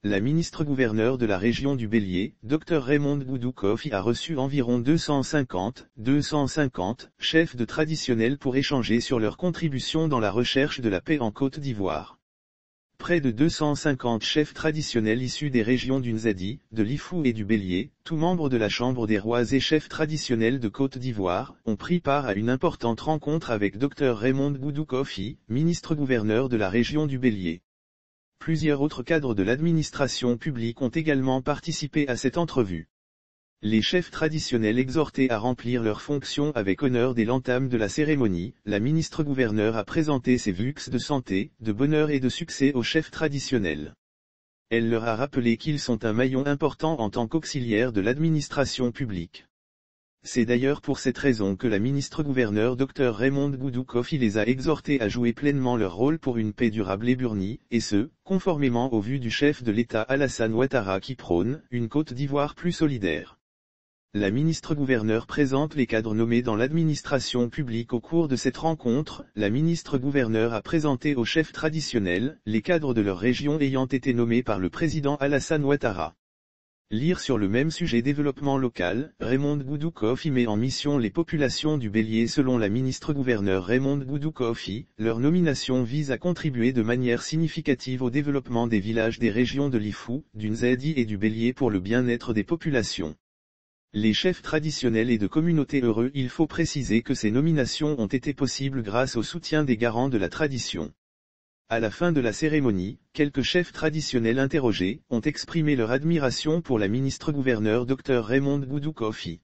La ministre-gouverneur de la région du Bélier, Dr Raymond Goudou-Kofi a reçu environ 250 chefs de traditionnels pour échanger sur leur contribution dans la recherche de la paix en Côte d'Ivoire. Près de 250 chefs traditionnels issus des régions du Nzadi, de l'Ifou et du Bélier, tous membres de la Chambre des rois et chefs traditionnels de Côte d'Ivoire, ont pris part à une importante rencontre avec Dr Raymond Goudou-Kofi, ministre-gouverneur de la région du Bélier. Plusieurs autres cadres de l'administration publique ont également participé à cette entrevue. Les chefs traditionnels exhortés à remplir leurs fonctions avec honneur dès l'entame de la cérémonie, la ministre-gouverneur a présenté ses vœux de santé, de bonheur et de succès aux chefs traditionnels. Elle leur a rappelé qu'ils sont un maillon important en tant qu'auxiliaires de l'administration publique. C'est d'ailleurs pour cette raison que la ministre-gouverneur Dr Raymond Goudou-Kofi les a exhortés à jouer pleinement leur rôle pour une paix durable et burnie, et ce, conformément aux vues du chef de l'État Alassane Ouattara qui prône une Côte d'Ivoire plus solidaire. La ministre-gouverneur présente les cadres nommés dans l'administration publique au cours de cette rencontre. La ministre-gouverneur a présenté aux chefs traditionnels les cadres de leur région ayant été nommés par le président Alassane Ouattara. Lire sur le même sujet développement local, Raymond Goudou-Kofi met en mission les populations du Bélier selon la ministre-gouverneur Raymond Goudou-Kofi, leur nomination vise à contribuer de manière significative au développement des villages des régions de l'Ifou, du Nzadi et du Bélier pour le bien-être des populations. Les chefs traditionnels et de communautés heureux. Il faut préciser que ces nominations ont été possibles grâce au soutien des garants de la tradition. À la fin de la cérémonie, quelques chefs traditionnels interrogés ont exprimé leur admiration pour la ministre-gouverneur Dr Raymond Goudou-Kofi.